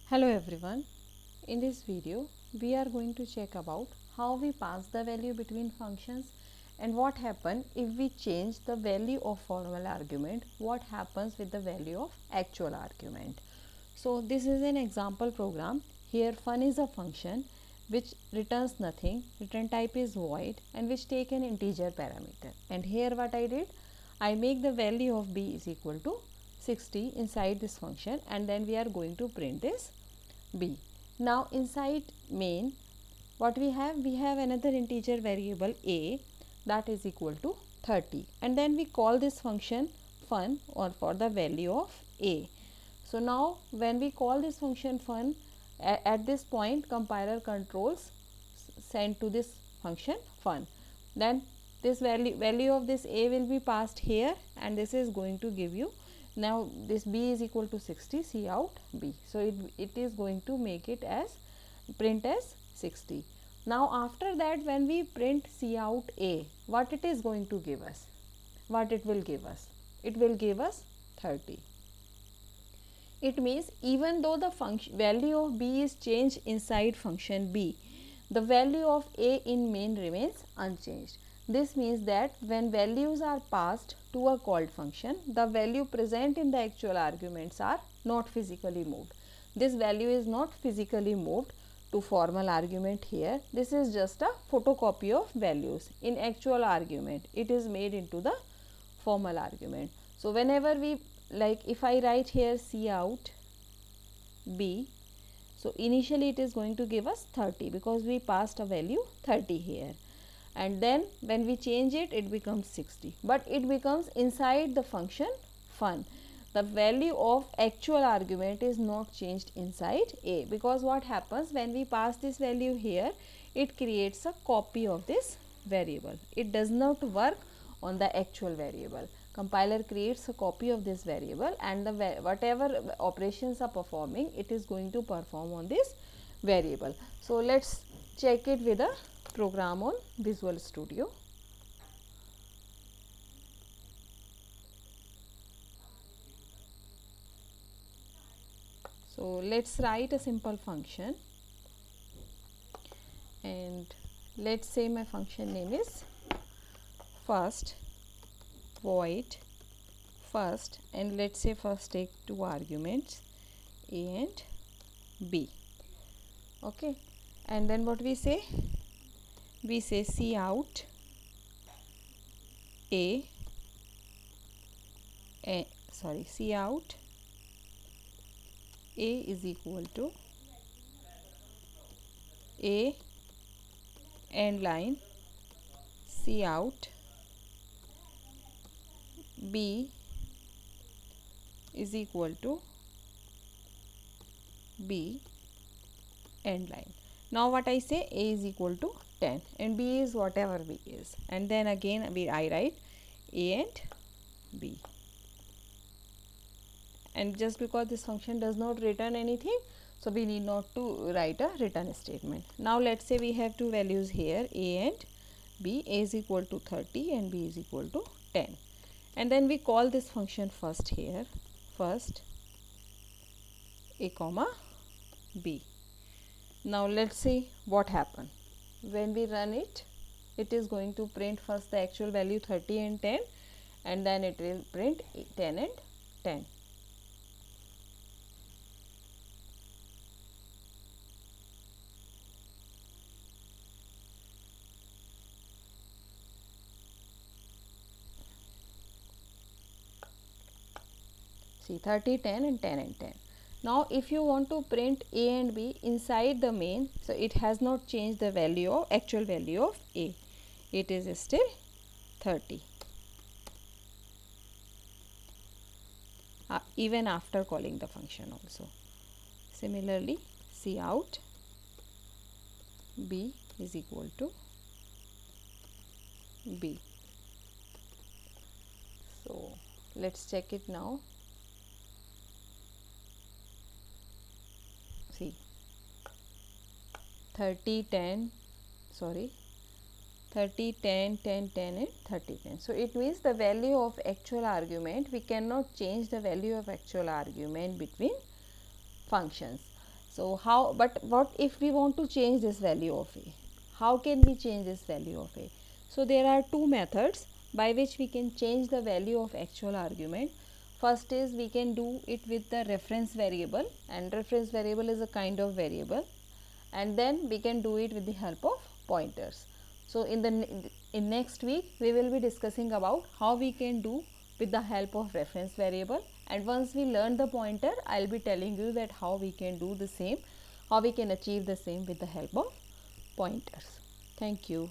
Hello everyone. In this video we are going to check about how we pass the value between functions and what happens if we change the value of formal argument, what happens with the value of actual argument. So this is an example program. Here fun is a function which returns nothing, return type is void, and which take an integer parameter. And here what I did, I make the value of b is equal to 60 inside this function, and then we are going to print this b. Now inside main what we have another integer variable a that is equal to 30, and then we call this function fun or for the value of a. So now when we call this function fun, at this point compiler controls send to this function fun, then this value of this a will be passed here, and this is going to give you, now this b is equal to 60, see out b. So it is going to make it as print as 60. Now after that when we print see out a, what it is going to give us, what it will give us, it will give us 30. It means even though the function value of b is changed inside function b, the value of a in main remains unchanged. This means that when values are passed to a called function, the value present in the actual arguments are not physically moved. This value is not physically moved to formal argument here. This is just a photocopy of values. In actual argument, it is made into the formal argument. So whenever we, like if I write here C out b, so initially it is going to give us 30 because we passed a value 30 here, and then when we change it, it becomes 60, but it becomes inside the function fun. The value of actual argument is not changed inside a, because what happens when we pass this value here, it creates a copy of this variable. It does not work on the actual variable. Compiler creates a copy of this variable, and the whatever operations are performing, it is going to perform on this variable. So let's check it with a program on Visual Studio. So let's write a simple function, and let's say my function name is first void first, and let's say first take two arguments a and b. Okay, and then what we say C out C out a is equal to a end line C out b is equal to b end line. Now what I say, a is equal to 10 and b is whatever b is, and then again I write a and b. And just because this function does not return anything, so we need not to write a return statement. Now let's say we have two values here, a and b. A is equal to 30 and b is equal to 10, and then we call this function first here, first a comma b. Now let's see what happens when we run it. It is going to print first the actual value 30 and 10, and then it will print 10 and 10. See 30, 10 and 10 and 10. Now if you want to print a and b inside the main, so it has not changed the value of actual value of a, it is still 30 even after calling the function also. Similarly C out b is equal to b. So let's check it now. See 30, 10, 30, 10, 10, 10 and 30, 10. So it means the value of actual argument, we cannot change the value of actual argument between functions. So how, but what if we want to change this value of a? How can we change this value of a? So there are two methods by which we can change the value of actual argument. First is we can do it with the reference variable, and reference variable is a kind of variable, and then we can do it with the help of pointers. So in next week we will be discussing about how we can do with the help of reference variable, and once we learn the pointer, I'll be telling you that how we can do the same, how we can achieve the same with the help of pointers. Thank you.